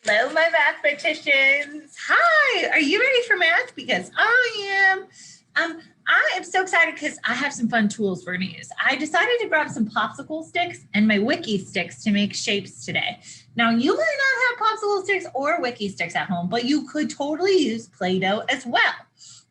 Hello, my mathematicians. Hi, are you ready for math? Because I am. I am so excited because I have some fun tools we're gonna use. I decided to grab some popsicle sticks and my wiki sticks to make shapes today. Now, you might not have popsicle sticks or wiki sticks at home, but you could totally use Play-Doh as well.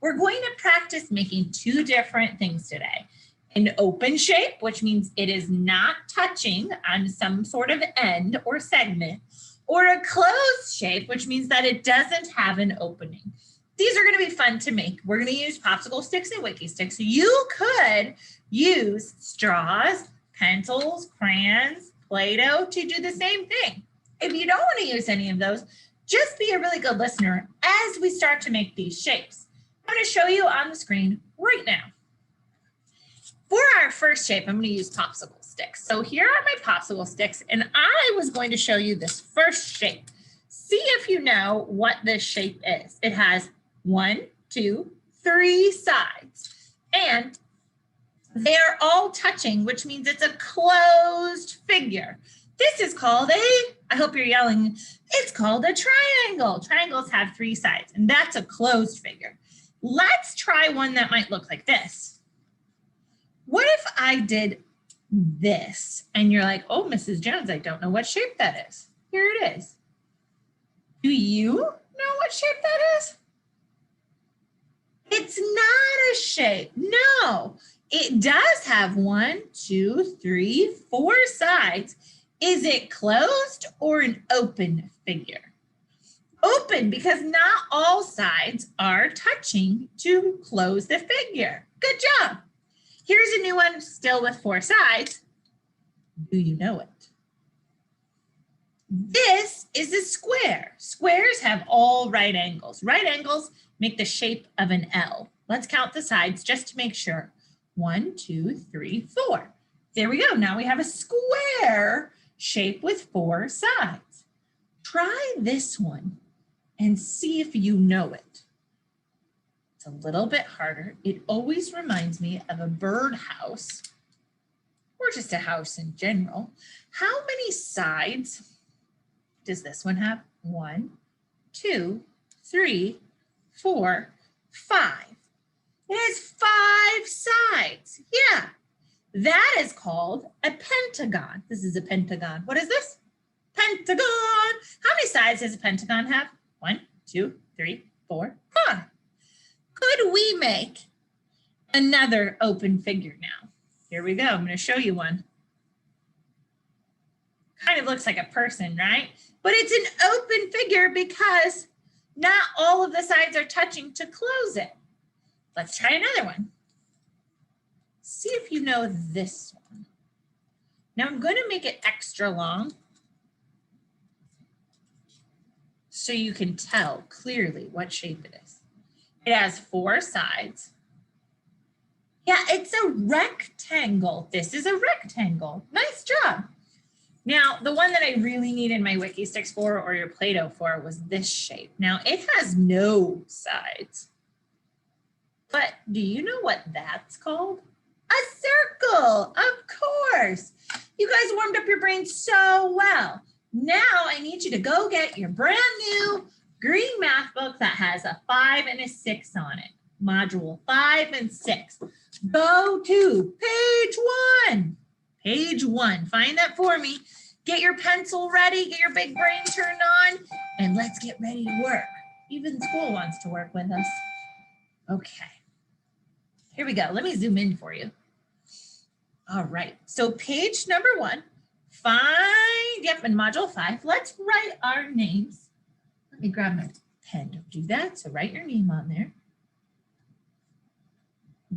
We're going to practice making two different things today. An open shape, which means it is not touching on some sort of end or segment, or a closed shape, which means that it doesn't have an opening. These are going to be fun to make. We're going to use popsicle sticks and wiki sticks. You could use straws, pencils, crayons, Play-Doh to do the same thing. If you don't want to use any of those, just be a really good listener as we start to make these shapes. I'm going to show you on the screen right now. For our first shape, I'm going to use popsicle sticks. So here are my popsicle sticks, and I was going to show you this first shape. See if you know what this shape is. It has 1, 2, 3 sides, and they're all touching, which means it's a closed figure. This is called I hope you're yelling, it's called a triangle. Triangles have 3 sides, and that's a closed figure. Let's try one that might look like this. What if I did this and you're like, oh, Mrs. Jones, I don't know what shape that is. Here it is. Do you know what shape that is? It's not a shape. No, it does have 1, 2, 3, 4 sides. Is it closed or an open figure? Open, because not all sides are touching to close the figure. Good job. Here's a new one still with 4 sides. Do you know it? This is a square. Squares have all right angles. Right angles make the shape of an L. Let's count the sides just to make sure. 1, 2, 3, 4. There we go. Now we have a square shape with 4 sides. Try this one and see if you know it. It's a little bit harder. It always reminds me of a birdhouse or just a house in general. How many sides does this one have? 1, 2, 3, 4, 5. It has 5 sides. Yeah, that is called a pentagon. This is a pentagon. What is this? Pentagon. How many sides does a pentagon have? 1, 2, 3, 4, 5. Could we make another open figure now? Here we go. I'm going to show you one. Kind of looks like a person, right? But it's an open figure because not all of the sides are touching to close it. Let's try another one. See if you know this one. Now I'm going to make it extra long so you can tell clearly what shape it is. It has 4 sides. Yeah, it's a rectangle. This is a rectangle. Nice job. Now, the one that I really needed my wiki sticks for, or your Play-Doh for, was this shape. Now, it has no sides. But do you know what that's called? A circle, of course. You guys warmed up your brain so well. Now, I need you to go get your brand new green math book that has a 5 and a 6 on it. Module 5 and 6. Go to page 1. Page 1. Find that for me. Get your pencil ready. Get your big brain turned on. And let's get ready to work. Even school wants to work with us. Okay. Here we go. Let me zoom in for you. All right. So page number 1. In module 5. Let's write our names. Let me grab my pen. Don't do that. So write your name on there.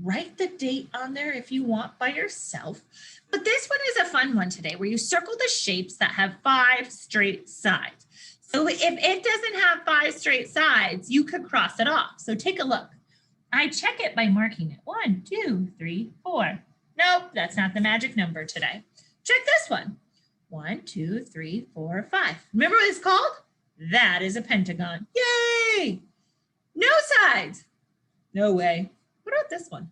Write the date on there if you want by yourself. But this one is a fun one today where you circle the shapes that have 5 straight sides. So if it doesn't have 5 straight sides, you could cross it off. So take a look. I check it by marking it. 1, 2, 3, 4. Nope, that's not the magic number today. Check this one. 1, 2, 3, 4, 5. Remember what it's called? That is a pentagon. Yay! No sides. No way. What about this one?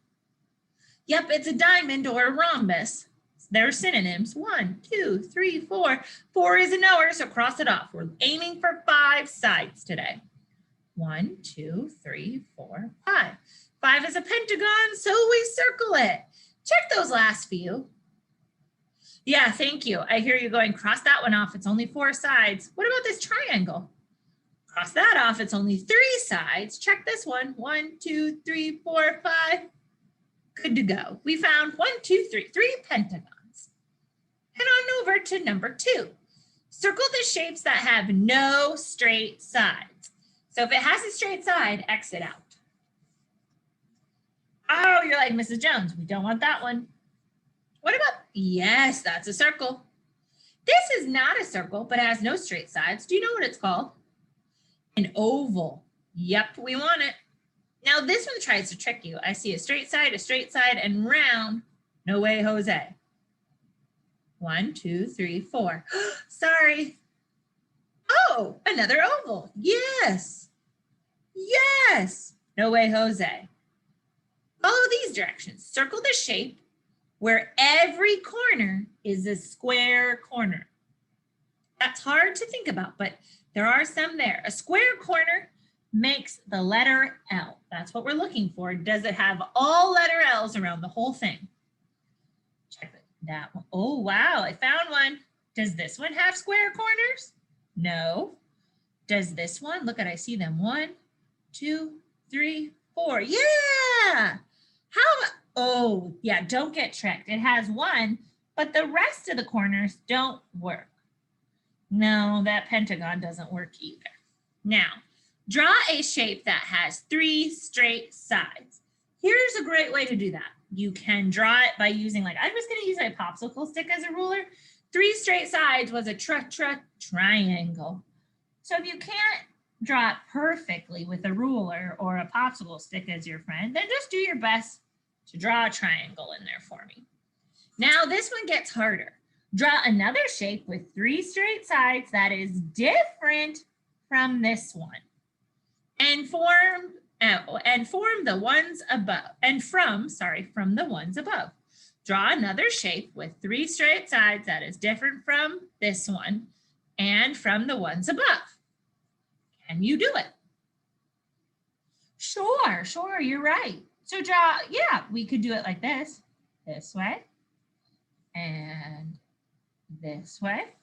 Yep, it's a diamond or a rhombus. It's They're synonyms. 1, 2, 3, 4. 4 is a knower, so cross it off. We're aiming for 5 sides today. 1, 2, 3, 4, 5. 5 is a pentagon, so we circle it. Check those last few. Yeah, thank you. I hear you going, cross that one off. It's only 4 sides. What about this triangle? Cross that off. It's only 3 sides. Check this one. 1, 2, 3, 4, 5. Good to go. We found 1, 2, 3, 3 pentagons. Head on over to number 2. Circle the shapes that have no straight sides. So if it has a straight side, X it out. Oh, you're like, Mrs. Jones, we don't want that one. What about, yes, that's a circle. This is not a circle, but it has no straight sides. Do you know what it's called? An oval. Yep, we want it. Now this one tries to trick you. I see a straight side, and round. No way, Jose. 1, 2, 3, 4. Sorry. Oh, another oval. Yes. Yes. No way, Jose. Follow these directions. Circle the shape where every corner is a square corner. That's hard to think about, but there are some there. A square corner makes the letter L. That's what we're looking for. Does it have all letter L's around the whole thing? Check that one. Oh, wow, I found one. Does this one have square corners? No. Does this one? Look at, I see them. 1, 2, 3, 4. Yeah. How, oh, yeah, don't get tricked. It has 1, but the rest of the corners don't work. No, that pentagon doesn't work either. Now, draw a shape that has 3 straight sides. Here's a great way to do that. You can draw it by using, like, I'm just going to use my popsicle stick as a ruler. 3 straight sides was a triangle. So if you can't draw it perfectly with a ruler or a popsicle stick as your friend, then just do your best to draw a triangle in there for me. Now this one gets harder. Draw another shape with 3 straight sides that is different from this one. And form the ones above, from the ones above. Draw another shape with 3 straight sides that is different from this one and from the ones above. Can you do it? Sure, you're right. So draw, yeah, we could do it like this way, and this way.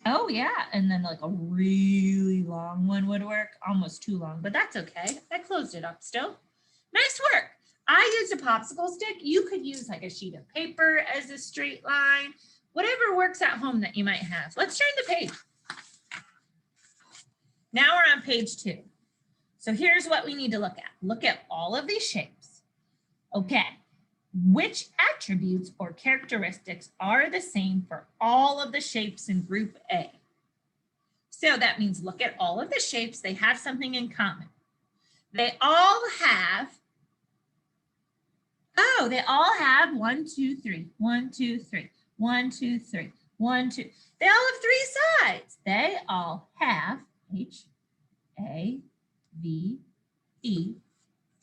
Oh yeah, and then like a really long one would work, almost too long, but that's okay. I closed it up still. Nice work. I used a popsicle stick. You could use like a sheet of paper as a straight line, whatever works at home that you might have. Let's turn the page. Now we're on page 2. So here's what we need to look at. Look at all of these shapes. Okay, which attributes or characteristics are the same for all of the shapes in group A? So that means look at all of the shapes. They have something in common. They all have 1, 2, 3, 1, 2, 3, 1, 2, 3, 1, 2. They all have 3 sides. They all have H, A, V, E,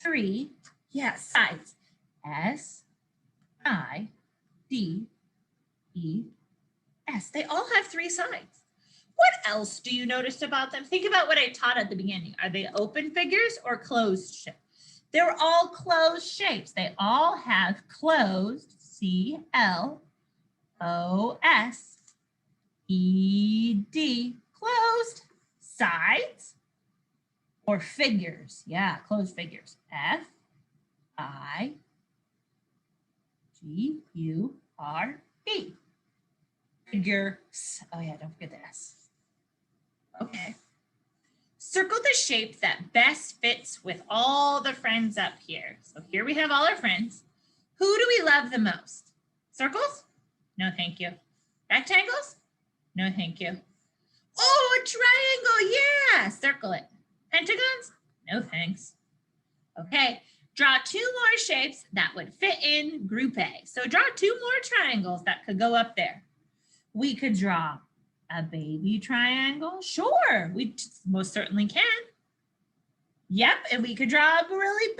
3, yes, sides. S, I, D, E, S. They all have 3 sides. What else do you notice about them? Think about what I taught at the beginning. Are they open figures or closed shapes? They're all closed shapes. They all have closed, C-L-O-S-E-D, closed sides or figures. Yeah, closed figures. F-I-G-U-R-E. Figures. Oh yeah, don't forget the S. Okay. Circle the shape that best fits with all the friends up here. So here we have all our friends. Who do we love the most? Circles? No, thank you. Rectangles? No, thank you. Oh, a triangle. Yeah, circle it. Pentagons? No, thanks. Okay, draw 2 more shapes that would fit in group A. So draw 2 more triangles that could go up there. We could draw a baby triangle. Sure, we most certainly can. Yep, and we could draw a really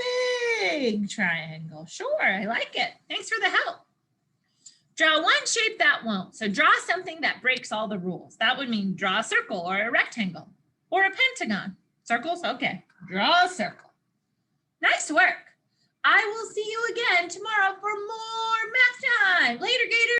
big triangle. Sure, I like it. Thanks for the help. Draw one shape that won't. So draw something that breaks all the rules. That would mean draw a circle or a rectangle or a pentagon. Circles? Okay. Draw a circle. Nice work. I will see you again tomorrow for more math time. Later, Gators.